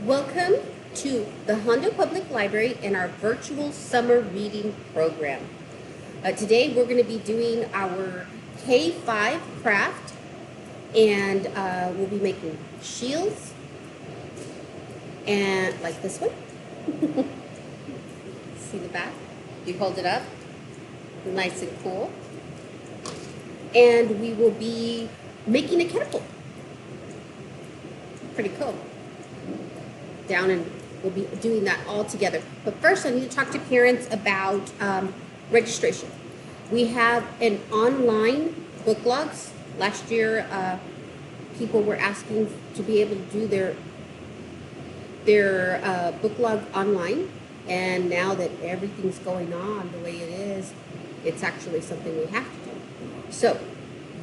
Welcome to the Hondo Public Library and our virtual summer reading program. Today we're going to be doing our K-5 craft, and we'll be making shields, and like this one. See the back? You hold it up, nice and cool. And we will be making a catapult. Pretty cool. Down, and we'll be doing that all together. But first I need to talk to parents about registration. We have an online book logs. Last year people were asking to be able to do their book log online, and now that everything's going on the way it is, it's actually something we have to do. So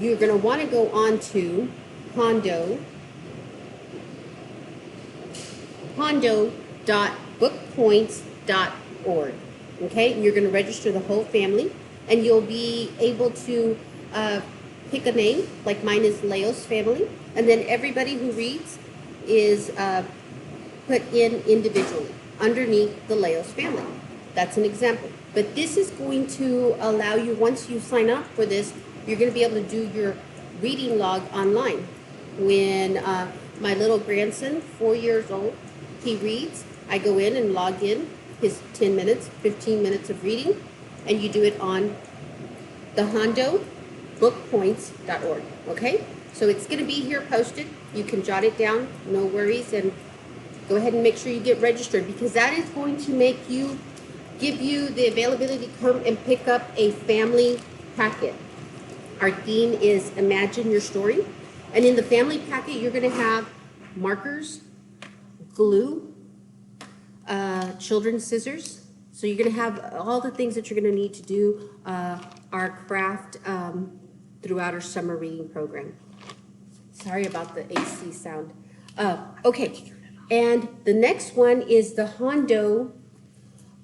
you're going to want to go on to hondo.bookpoints.org. Okay, and you're going to register the whole family, and you'll be able to pick a name, like mine is Leo's family, and then everybody who reads is put in individually underneath the Leo's family. That's an example. But this is going to allow you, once you sign up for this, you're going to be able to do your reading log online. When my little grandson, 4 years old, he reads, I go in and log in his 10 minutes, 15 minutes of reading, and you do it on the hondobookpoints.org, okay? So it's going to be here posted. You can jot it down, no worries, and go ahead and make sure you get registered, because that is going to give you the availability to come and pick up a family packet. Our theme is Imagine Your Story, and in the family packet you're going to have markers, glue, children's scissors. So you're going to have all the things that you're going to need to do our craft throughout our summer reading program. Sorry about the AC sound. Okay, and the next one is the Hondo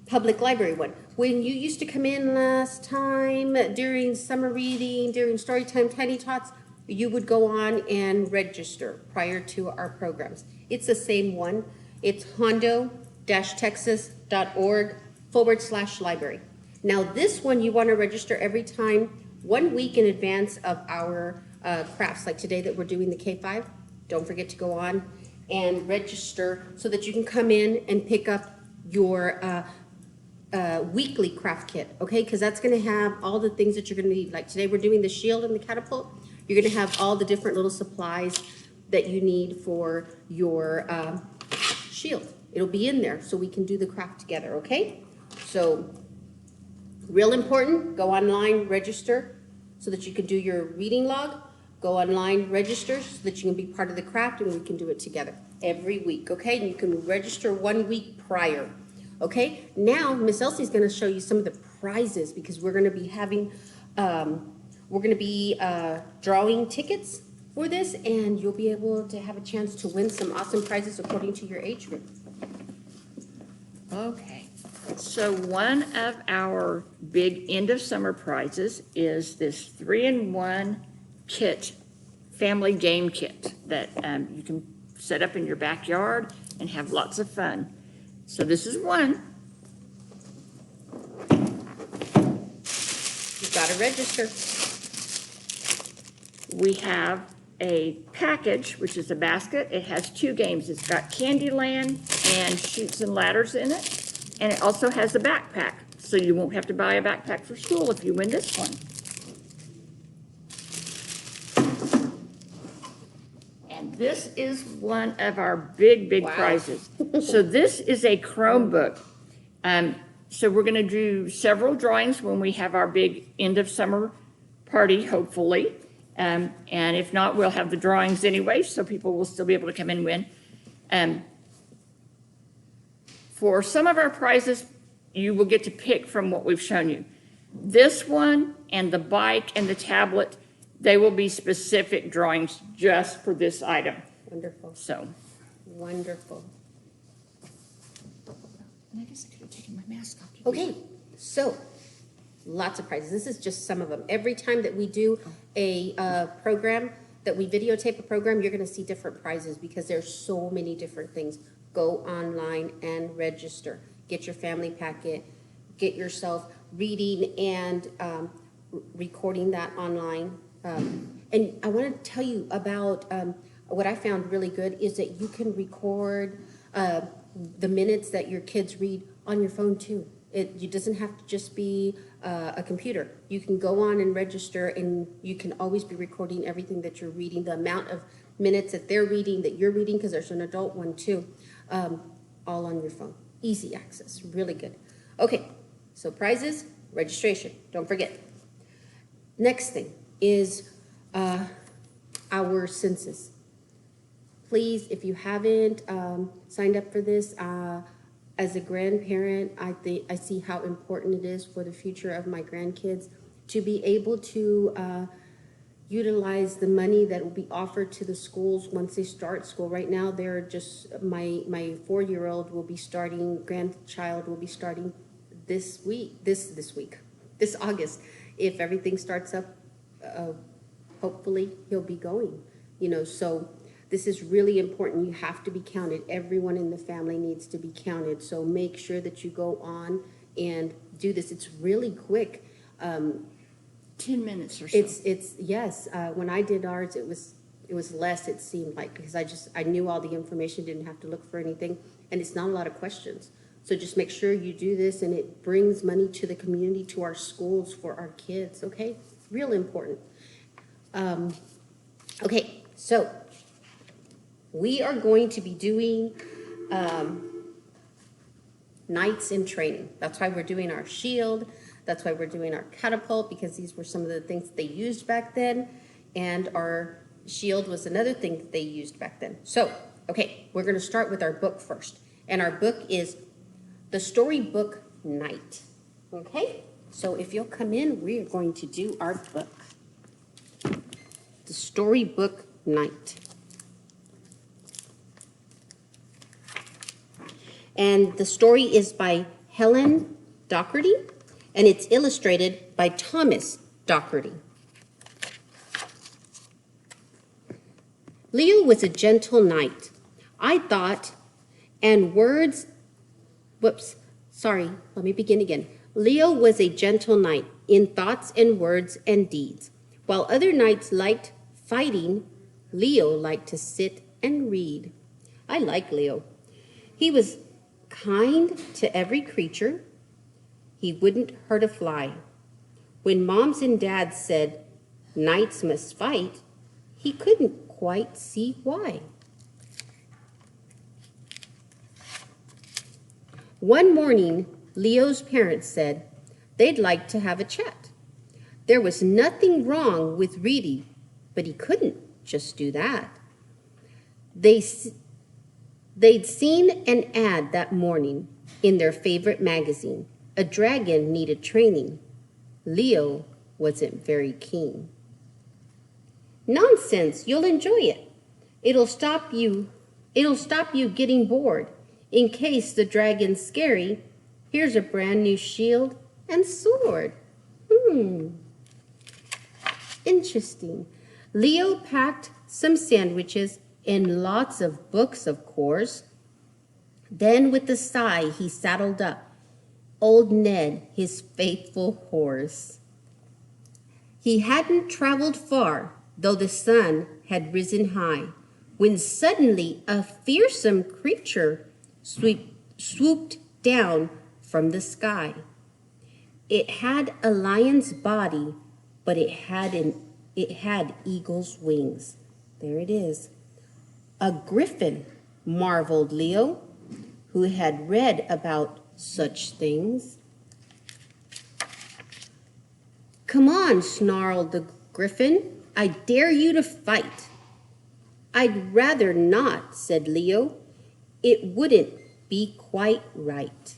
Public Library one. When you used to come in last time during summer reading, during Storytime Tiny Tots, you would go on and register prior to our programs. It's the same one. It's hondo-texas.org/library. Now this one you want to register every time 1 week in advance of our crafts, like today that we're doing the K-5. Don't forget to go on and register so that you can come in and pick up your weekly craft kit, okay? Because that's going to have all the things that you're going to need. Like today we're doing the shield and the catapult. You're going to have all the different little supplies that you need for your shield. It'll be in there so we can do the craft together, okay? So real important, go online, register so that you can do your reading log. Go online, register so that you can be part of the craft, and we can do it together every week, okay? And you can register 1 week prior, okay? Now Miss Elsie's going to show you some of the prizes, because we're going to be having drawing tickets for this, and you'll be able to have a chance to win some awesome prizes according to your age group. Okay, so one of our big end of summer prizes is this 3-in-1 kit, family game kit that you can set up in your backyard and have lots of fun. So this is one. You've got to register. We have a package, which is a basket. It has 2 games. It's got Candyland and Chutes and Ladders in it. And it also has a backpack, so you won't have to buy a backpack for school if you win this one. And this is one of our big Wow. prizes. So this is a Chromebook. So we're going to do several drawings when we have our big end of summer party, hopefully. And if not, we'll have the drawings anyway, so people will still be able to come and win. For some of our prizes, you will get to pick from what we've shown you. This one and the bike and the tablet, they will be specific drawings just for this item. Wonderful. So. Wonderful. I guess I could have taken my mask off. Okay, so lots of prizes. This is just some of them. Every time that we do a program, that we videotape a program, you're gonna see different prizes because there's so many different things. Go online and register. Get your family packet, get yourself reading and recording that online. And I want to tell you about what I found really good is that you can record the minutes that your kids read on your phone too. It doesn't have to just be a computer. You can go on and register, and you can always be recording everything that you're reading, the amount of minutes that they're reading, that you're reading, because there's an adult one too, all on your phone. Easy access, really good. Okay, so prizes, registration, don't forget. Next thing is our census. Please, if you haven't signed up for this, as a grandparent, I see how important it is for the future of my grandkids to be able to utilize the money that will be offered to the schools once they start school. Right now, they're just, my 4-year-old will be starting, grandchild will be starting this August. If everything starts up, hopefully he'll be going, so this is really important. You have to be counted. Everyone in the family needs to be counted. So make sure that you go on and do this. It's really quick. 10 minutes or so. It's yes. When I did ours, it was less, it seemed like, because I knew all the information, didn't have to look for anything, and it's not a lot of questions. So just make sure you do this, and it brings money to the community, to our schools, for our kids, okay? Real important. Okay, so we are going to be doing nights in training. That's why we're doing our shield. That's why we're doing our catapult, because these were some of the things they used back then, and our shield was another thing that they used back then. So, okay, we're going to start with our book first, and our book is the Storybook Night. Okay, so if you'll come in, we are going to do our book, the Storybook Night. And the story is by Helen Doherty, and it's illustrated by Thomas Doherty. Leo was a gentle knight, I thought, and let me begin again. Leo was a gentle knight in thoughts and words and deeds. While other knights liked fighting, Leo liked to sit and read. I like Leo. He was kind to every creature. He wouldn't hurt a fly. When moms and dads said knights must fight, he couldn't quite see why. One morning, Leo's parents said they'd like to have a chat. There was nothing wrong with reading, but he couldn't just do that. They'd seen an ad that morning in their favorite magazine. A dragon needed training. Leo wasn't very keen. Nonsense, you'll enjoy it. It'll stop you getting bored. In case the dragon's scary, here's a brand new shield and sword. Interesting. Leo packed some sandwiches and lots of books, of course. Then with a sigh, he saddled up old Ned, his faithful horse. He hadn't traveled far, though the sun had risen high, when suddenly a fearsome creature swooped down from the sky. It had a lion's body, but it had eagle's wings. There it is. A griffin, marveled Leo, who had read about such things. Come on, snarled the griffin. I dare you to fight. I'd rather not, said Leo. It wouldn't be quite right.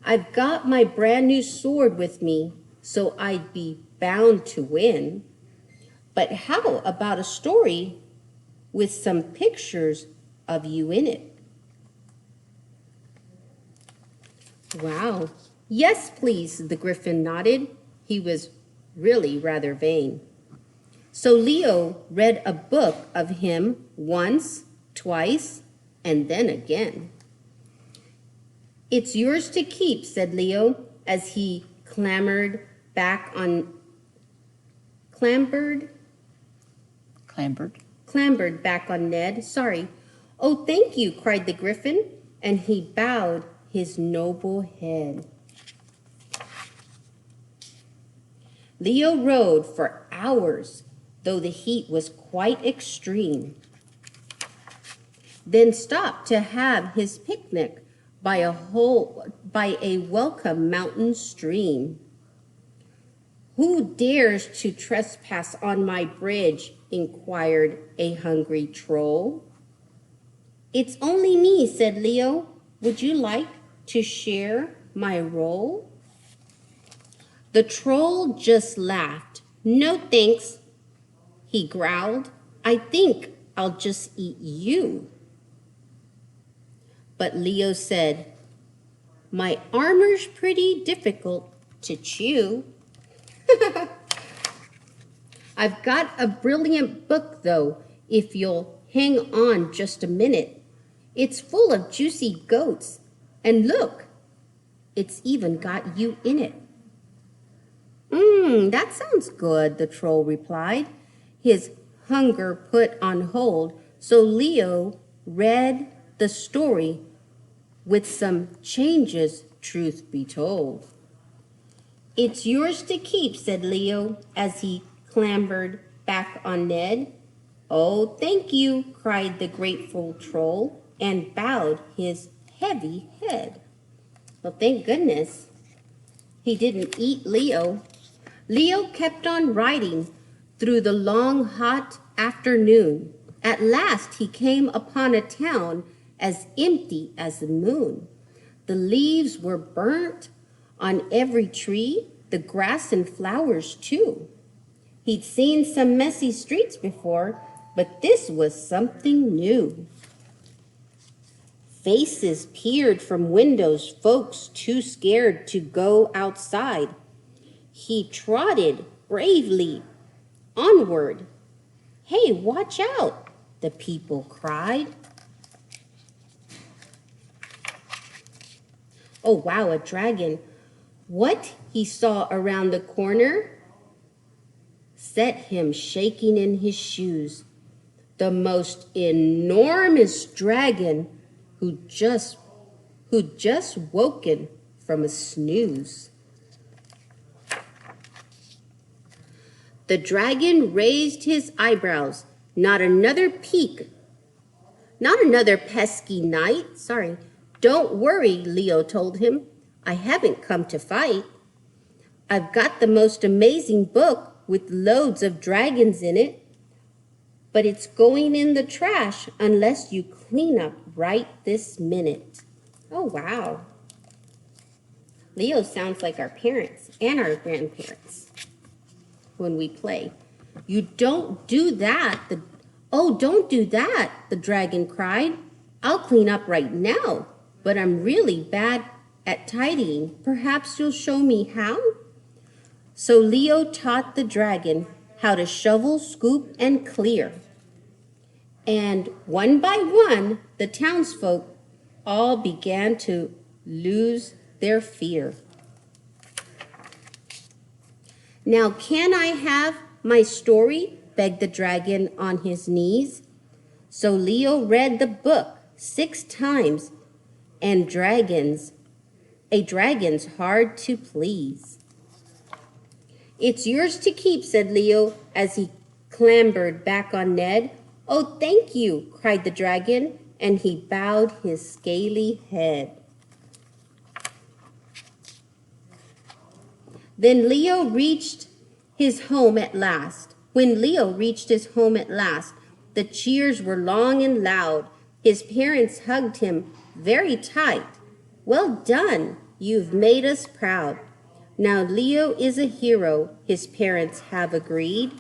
I've got my brand new sword with me, so I'd be bound to win. But how about a story with some pictures of you in it? Wow. Yes, please, the griffin nodded. He was really rather vain. So Leo read a book of him once, twice, and then again. "It's yours to keep," said Leo as he clambered back on Ned. Sorry. "Oh, thank you," cried the Griffin, and he bowed his noble head. Leo rode for hours, though the heat was quite extreme, then stopped to have his picnic by a welcome mountain stream. "Who dares to trespass on my bridge?" inquired a hungry troll. "It's only me," said Leo. "Would you like to share my roll?" The troll just laughed. "No thanks," he growled. "I think I'll just eat you." But Leo said, "My armor's pretty difficult to chew." "I've got a brilliant book, though, if you'll hang on just a minute. It's full of juicy goats, and look, it's even got you in it." That sounds good," the troll replied, his hunger put on hold. So Leo read the story with some changes, truth be told. "It's yours to keep," said Leo as he clambered back on Ned. "Oh, thank you," cried the grateful troll, and bowed his heavy head. Well, thank goodness he didn't eat Leo. Leo kept on riding through the long, hot afternoon. At last he came upon a town as empty as the moon. The leaves were burnt on every tree, the grass and flowers too. He'd seen some messy streets before, but this was something new. Faces peered from windows, folks too scared to go outside. He trotted bravely onward. "Hey, watch out!" the people cried. Oh, wow, a dragon. What he saw around the corner set him shaking in his shoes. The most enormous dragon who'd just woken from a snooze. The dragon raised his eyebrows. Not another pesky night. Sorry. "Don't worry," Leo told him. "I haven't come to fight. I've got the most amazing book with loads of dragons in it, but it's going in the trash unless you clean up right this minute." Oh, wow. Leo sounds like our parents and our grandparents when we play. "You don't do that." "Oh, don't do that," the dragon cried. "I'll clean up right now, but I'm really bad at tidying. Perhaps you'll show me how?" So Leo taught the dragon how to shovel, scoop, and clear. And one by one, the townsfolk all began to lose their fear. "Now, can I have my story?" begged the dragon on his knees. So Leo read the book 6 times, and a dragon's hard to please. "It's yours to keep," said Leo as he clambered back on Ned. "Oh, thank you," cried the dragon, and he bowed his scaly head. Then Leo reached his home at last. When Leo reached his home at last, the cheers were long and loud. His parents hugged him very tight. "Well done, you've made us proud." Now Leo is a hero, his parents have agreed.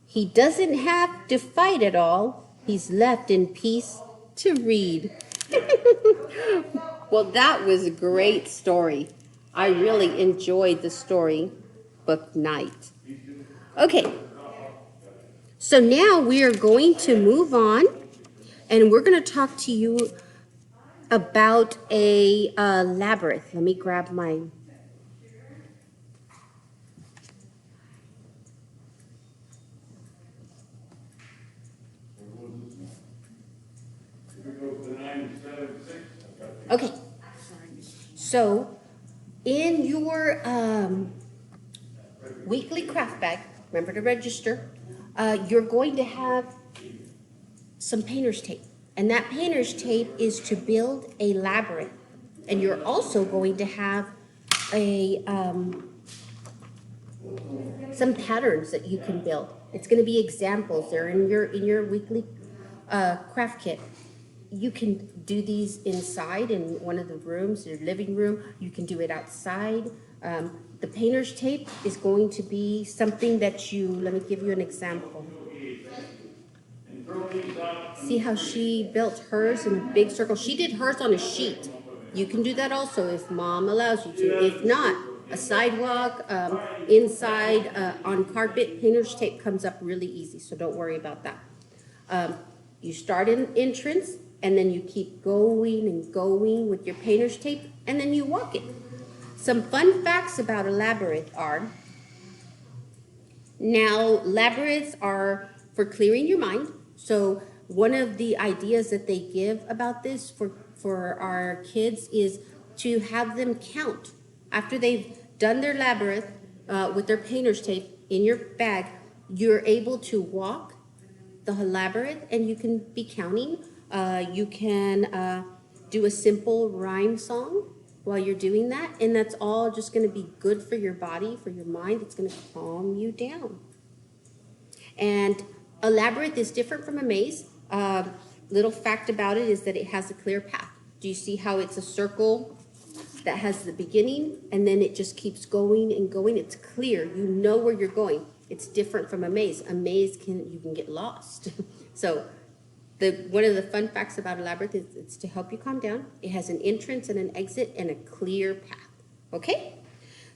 He doesn't have to fight at all. He's left in peace to read. Well, that was a great story. I really enjoyed the story. book night. Okay, so now we are going to move on, and we're going to talk to you about a labyrinth. Let me grab my... Okay, so in your weekly craft bag, remember to register, you're going to have some painter's tape. And that painter's tape is to build a labyrinth. And you're also going to have a some patterns that you can build. It's going to be examples. They're in your weekly craft kit. You can do these inside in one of the rooms, your living room. You can do it outside. The painter's tape is going to be something that let me give you an example. See how she built hers in a big circle? She did hers on a sheet. You can do that also if mom allows you to. If not, a sidewalk, inside, on carpet, painter's tape comes up really easy, so don't worry about that. You start in entrance, and then you keep going and going with your painter's tape, and then you walk it. Some fun facts about a labyrinth are, now labyrinths are for clearing your mind. So one of the ideas that they give about this for our kids is to have them count. After they've done their labyrinth with their painter's tape in your bag, you're able to walk the labyrinth and you can be counting. You can do a simple rhyme song while you're doing that, and that's all just going to be good for your body, for your mind. It's going to calm you down. And a labyrinth is different from a maze. Little fact about it is that it has a clear path. Do you see how it's a circle that has the beginning and then it just keeps going and going? It's clear. You know where you're going. It's different from a maze. A maze you can get lost. So one of the fun facts about a labyrinth is it's to help you calm down. It has an entrance and an exit and a clear path. Okay?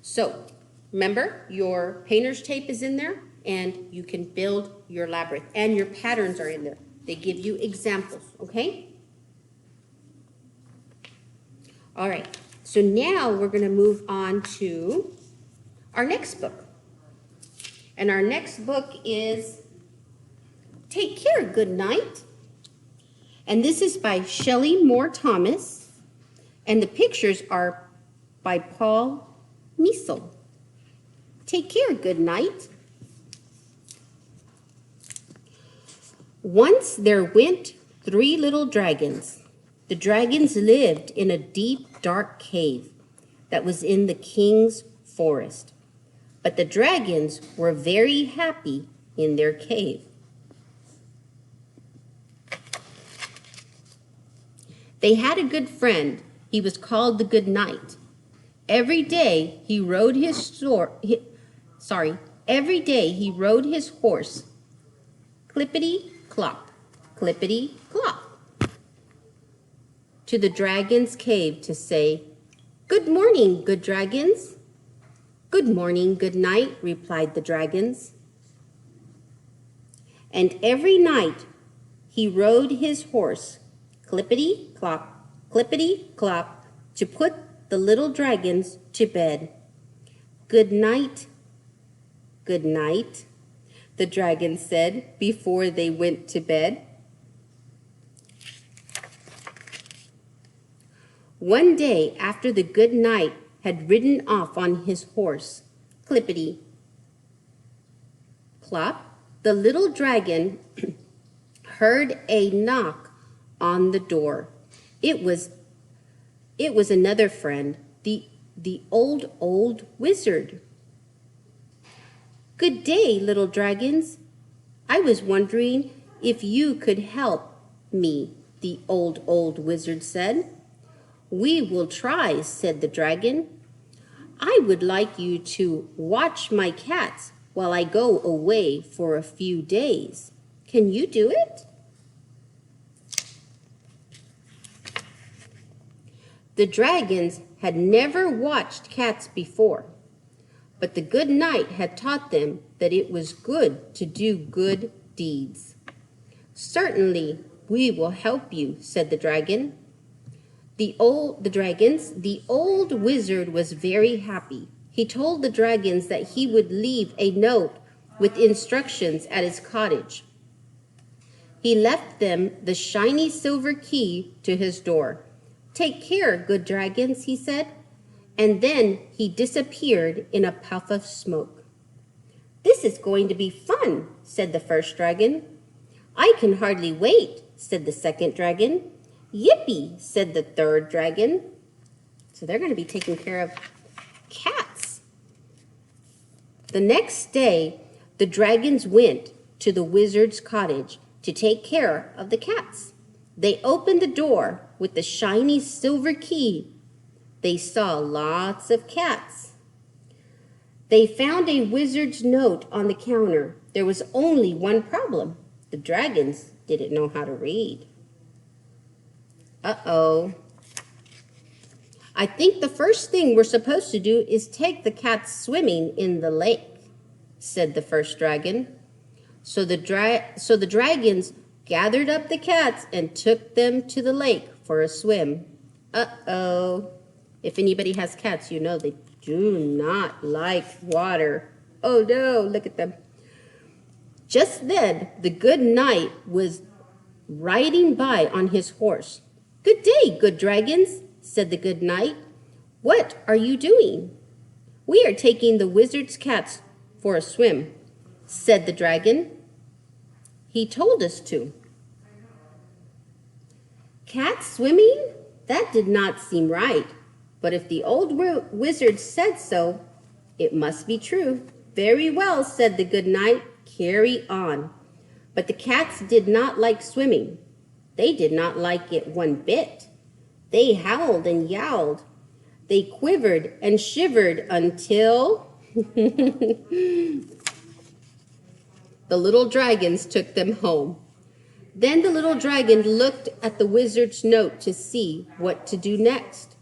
So remember, your painter's tape is in there and you can build your labyrinth. And your patterns are in there. They give you examples. Okay? All right. So now we're going to move on to our next book. And our next book is Take Care, Good Night. And this is by Shelley Moore Thomas. And the pictures are by Paul Meisel. Take care, good night. Once there went 3 little dragons. The dragons lived in a deep, dark cave that was in the king's forest. But the dragons were very happy in their cave. They had a good friend. He was called the Good Knight. Every day he rode his horse, clippity-clop, clippity-clop, to the dragon's cave to say, "Good morning, good dragons." "Good morning, good night," replied the dragons. And every night he rode his horse, clippity-clop, clippity-clop, to put the little dragons to bed. "Good night, the dragons said before they went to bed. One day, after the good night had ridden off on his horse, clippity-clop, the little dragon heard a knock on the door. It was another friend, the old wizard. "Good day, little dragons. I was wondering if you could help me," the old wizard said. "We will try," said the dragon. "I would like you to watch my cats while I go away for a few days. Can you do it?" The dragons had never watched cats before, but the good knight had taught them that it was good to do good deeds. "Certainly, we will help you," said the dragon. The old wizard was very happy. He told the dragons that he would leave a note with instructions at his cottage. He left them the shiny silver key to his door. "Take care, good dragons," he said, and then he disappeared in a puff of smoke. "This is going to be fun," said the first dragon. "I can hardly wait," said the second dragon. "Yippee," said the third dragon. So they're going to be taking care of cats. The next day, the dragons went to the wizard's cottage to take care of the cats. They opened the door with the shiny silver key. They saw lots of cats. They found a wizard's note on the counter. There was only one problem. The dragons didn't know how to read. Uh-oh. "I think the first thing we're supposed to do is take the cats swimming in the lake," said the first dragon. So the dragons gathered up the cats and took them to the lake for a swim. Uh-oh. If anybody has cats, you know they do not like water. Oh no, look at them. Just then, the good knight was riding by on his horse. "Good day, good dragons," said the good knight. "What are you doing?" "We are taking the wizard's cats for a swim," said the dragon. "He told us to." Cats swimming? That did not seem right. But if the old wizard said so, it must be true. "Very well," said the good knight. "Carry on." But the cats did not like swimming. They did not like it one bit. They howled and yowled. They quivered and shivered until the little dragons took them home. Then the little dragon looked at the wizard's note to see what to do next.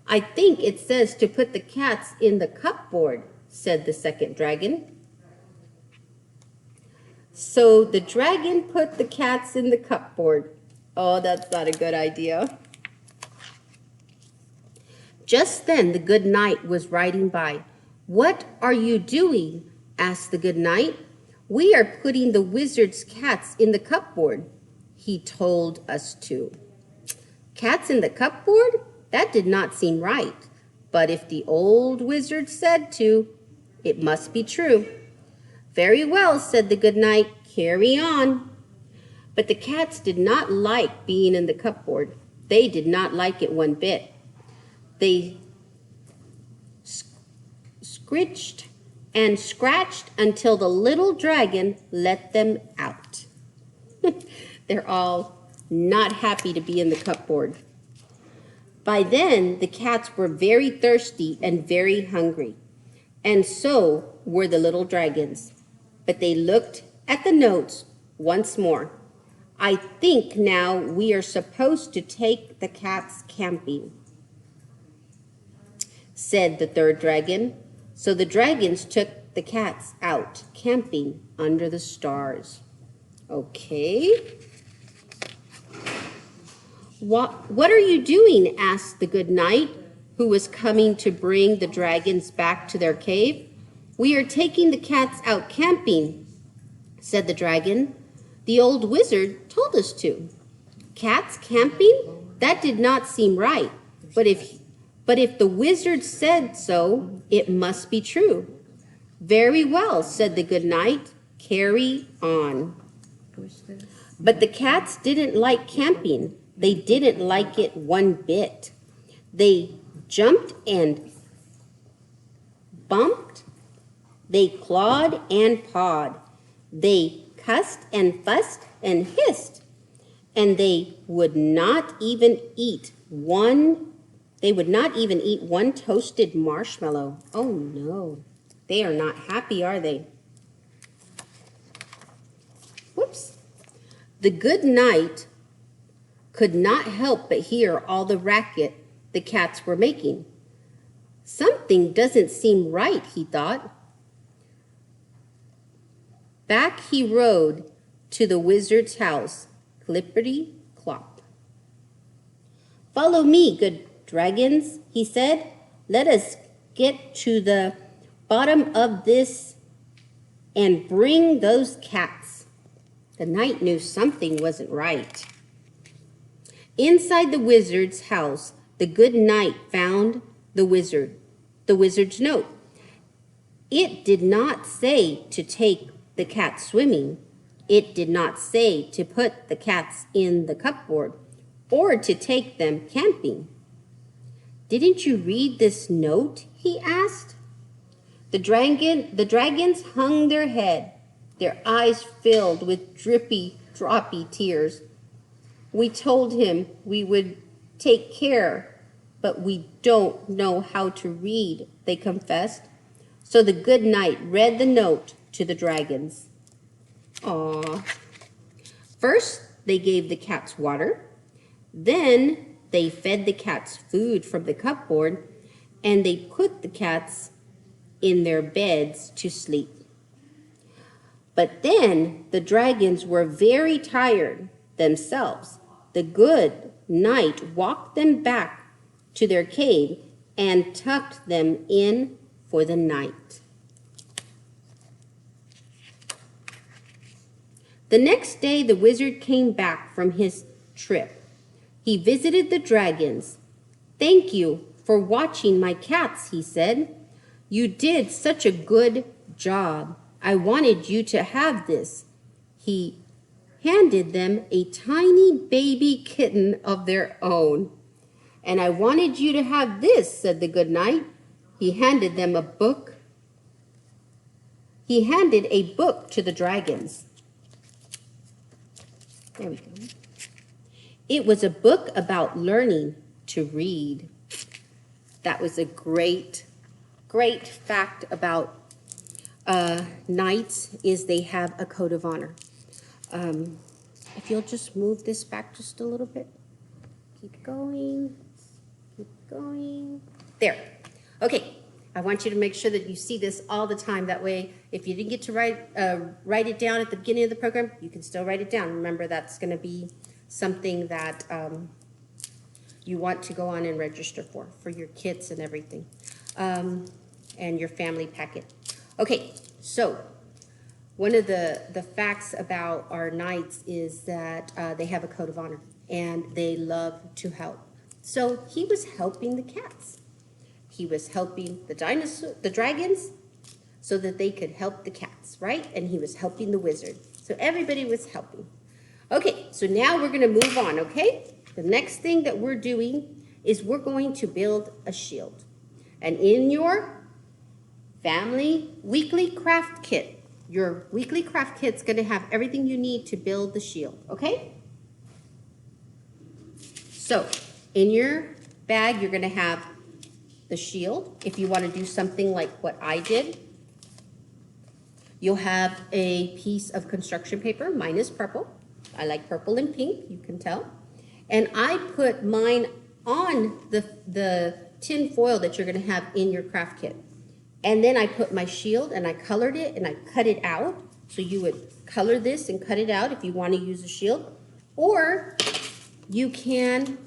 "I think it says to put the cats in the cupboard," said the second dragon. So the dragon put the cats in the cupboard. Oh, that's not a good idea. Just then the good knight was riding by. "What are you doing?" asked the good knight. "We are putting the wizard's cats in the cupboard. He told us to." Cats in the cupboard? That did not seem right. But if the old wizard said to, it must be true. "Very well," said the good knight. "Carry on." But the cats did not like being in the cupboard. They did not like it one bit. They scritched and scratched until the little dragon let them out. They're all not happy to be in the cupboard. By then, the cats were very thirsty and very hungry, and so were the little dragons. But they looked at the notes once more. "I think now we are supposed to take the cats camping," said the third dragon. So the dragons took the cats out camping under the stars. Okay. What are you doing?" asked the good knight, who was coming to bring the dragons back to their cave. "We are taking the cats out camping," said the dragon. "The old wizard told us to." Cats camping? That did not seem right. But if the wizard said so, it must be true. "Very well," said the good knight. "Carry on." But the cats didn't like camping. They didn't like it one bit. They jumped and bumped. They clawed and pawed. They cussed and fussed and hissed. And they would not even eat one toasted marshmallow. Oh no, they are not happy, are they? Whoops. The good knight could not help but hear all the racket the cats were making. Something doesn't seem right, he thought. Back he rode to the wizard's house, clippity-clop. Follow me, good dragons, he said. Let us get to the bottom of this and bring those cats. The knight knew something wasn't right. Inside the wizard's house, the good knight found the wizard's note. It did not say to take the cats swimming. It did not say to put the cats in the cupboard or to take them camping. Didn't you read this note? He asked. The dragons hung their head, their eyes filled with drippy, droppy tears. We told him we would take care, but we don't know how to read, they confessed. So the good knight read the note to the dragons. Aww. First, they gave the cats water. Then they fed the cats food from the cupboard, and they put the cats in their beds to sleep. But then the dragons were very tired themselves. The good knight walked them back to their cave and tucked them in for the night. The next day, the wizard came back from his trip. He visited the dragons. Thank you for watching my cats, he said. You did such a good job. I wanted you to have this. He handed them a tiny baby kitten of their own. And I wanted you to have this, said the good knight. He handed them a book. He handed a book to the dragons. There we go. It was a book about learning to read. That was a great fact about knights is they have a code of honor. If you'll just move this back just a little bit. Keep going. Keep going. There. Okay. I want you to make sure that you see this all the time. That way, if you didn't get to write it down at the beginning of the program, you can still write it down. Remember, that's going to be something that you want to go on and register for your kids and everything, and your family packet. Okay, so one of the facts about our knights is that they have a code of honor, and they love to help. So he was helping the cats. He was helping the dragons so that they could help the cats, right? And he was helping the wizard. So everybody was helping. Okay, so now we're going to move on, okay? The next thing that we're doing is we're going to build a shield. And in your family weekly craft kit, your weekly craft kit's going to have everything you need to build the shield, okay? So in your bag, you're going to have the shield. If you want to do something like what I did, you'll have a piece of construction paper. Mine is purple. I like purple and pink, you can tell. And I put mine on the tin foil that you're going to have in your craft kit. And then I put my shield and I colored it and I cut it out. So you would color this and cut it out if you want to use a shield. Or you can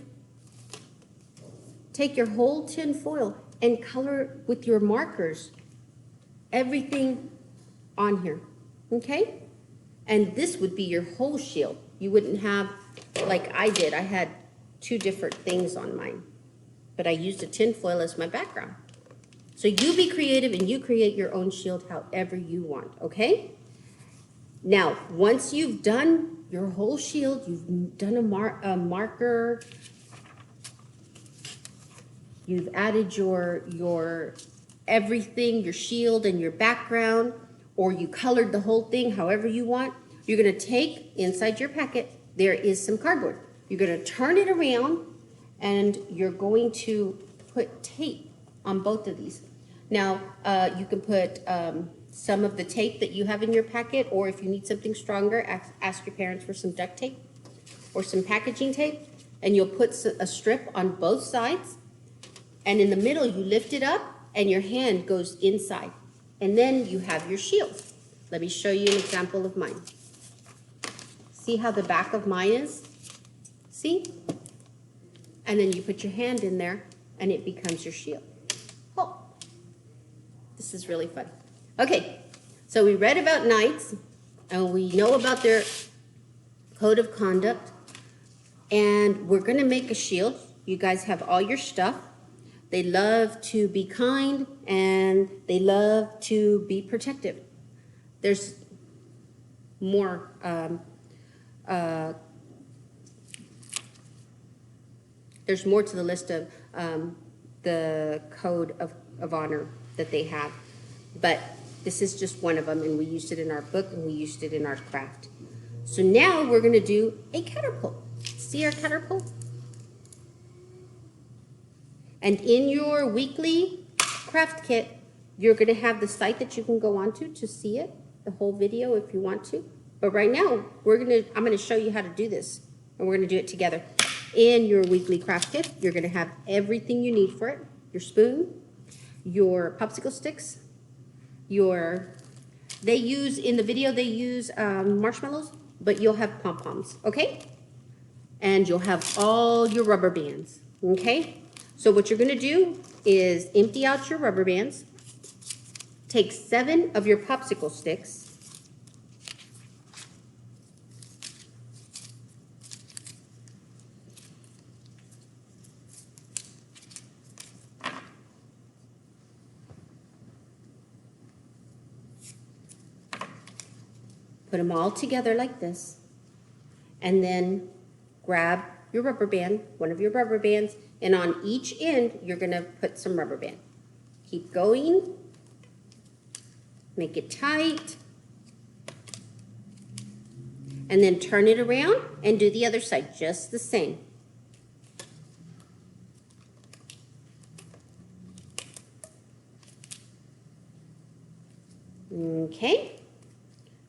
take your whole tin foil and color with your markers everything on here, okay? And this would be your whole shield. You wouldn't have, like I did, I had two different things on mine, but I used a tin foil as my background. So you be creative and you create your own shield however you want, okay? Now, once you've done your whole shield, you've done a marker, you've added your everything, your shield and your background, or you colored the whole thing however you want, you're going to take inside your packet, there is some cardboard. You're going to turn it around and you're going to put tape on both of these. Now, you can put some of the tape that you have in your packet, or if you need something stronger, ask your parents for some duct tape or some packaging tape, and you'll put a strip on both sides. And in the middle, you lift it up and your hand goes inside. And then you have your shield. Let me show you an example of mine. See how the back of mine is? See? And then you put your hand in there and it becomes your shield. Oh, this is really fun. Okay, so we read about knights and we know about their code of conduct, and we're gonna make a shield. You guys have all your stuff. They love to be kind and they love to be protective. There's more to the list of the code of honor that they have, but this is just one of them, and we used it in our book and we used it in our craft. So now we're going to do a catapult. See our catapult? And in your weekly craft kit, you're going to have the site that you can go onto to see it, the whole video if you want to. But right now, I'm going to show you how to do this, and we're going to do it together. In your weekly craft kit, you're going to have everything you need for it. Your spoon, your popsicle sticks, they use marshmallows, but you'll have pom-poms, okay? And you'll have all your rubber bands, okay? So what you're gonna do is empty out your rubber bands, take 7 of your popsicle sticks, put them all together like this, and then grab your rubber band, one of your rubber bands, and on each end, you're gonna put some rubber band. Keep going, make it tight, and then turn it around and do the other side just the same. Okay.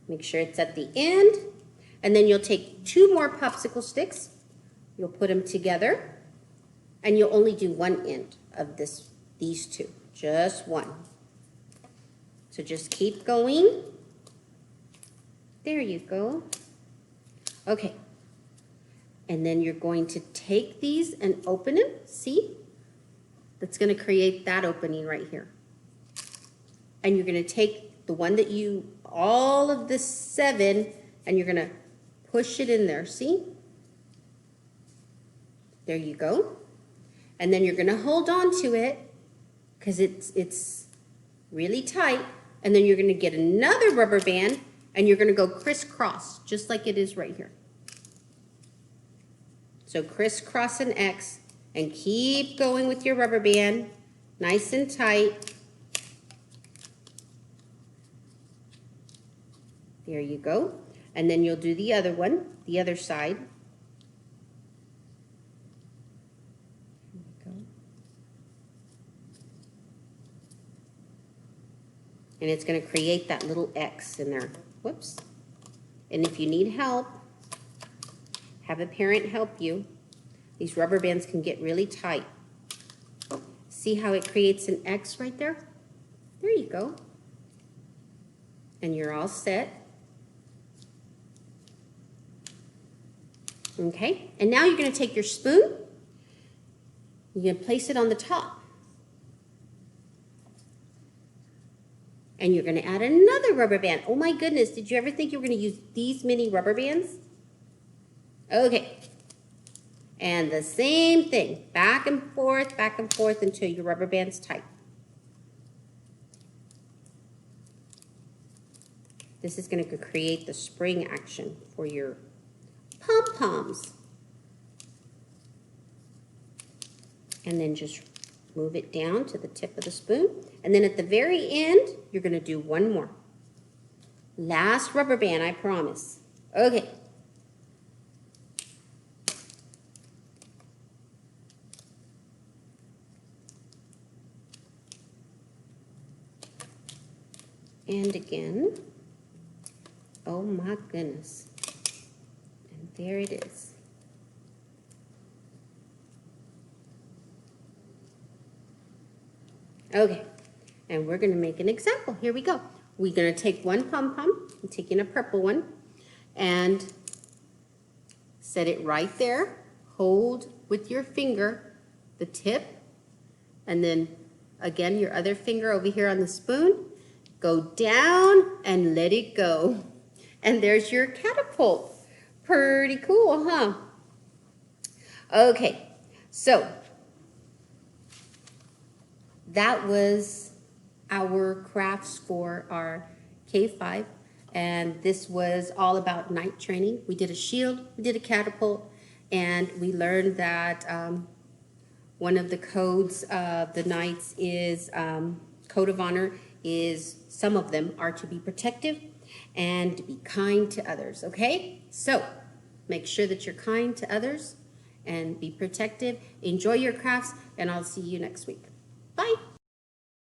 Make sure it's at the end, and then you'll take 2 more popsicle sticks, you'll put them together, and you'll only do one end of these 2, just one. So just keep going. There you go. Okay, and then you're going to take these and open them, see? That's gonna create that opening right here. And you're gonna take the one that all of the 7, and you're gonna push it in there, see? There you go. And then you're gonna hold on to it because it's really tight, and then you're gonna get another rubber band and you're gonna go crisscross, just like it is right here. So crisscross an X and keep going with your rubber band, nice and tight. There you go. And then you'll do the other one, the other side. There you go. And it's going to create that little X in there. Whoops. And if you need help, have a parent help you. These rubber bands can get really tight. See how it creates an X right there? There you go. And you're all set. Okay, and now you're going to take your spoon, you're going to place it on the top, and you're going to add another rubber band. Oh my goodness, did you ever think you were going to use these many rubber bands? Okay, and the same thing, back and forth until your rubber band's tight. This is going to create the spring action for your pom-poms. And then just move it down to the tip of the spoon. And then at the very end, you're going to do one more. Last rubber band, I promise. Okay. And again. Oh my goodness. And there it is. Okay, and we're gonna make an example. Here we go. We're gonna take one pom-pom, I'm taking a purple one, and set it right there. Hold with your finger the tip, and then again your other finger over here on the spoon. Go down and let it go. And there's your catapult. Pretty cool, huh? Okay, so that was our crafts for our K5, and this was all about night training. We did a shield, we did a catapult, and we learned that one of the codes of the knights is, code of honor is, some of them are to be protective and to be kind to others, okay? So make sure that you're kind to others and be protective. Enjoy your crafts, and I'll see you next week. Bye.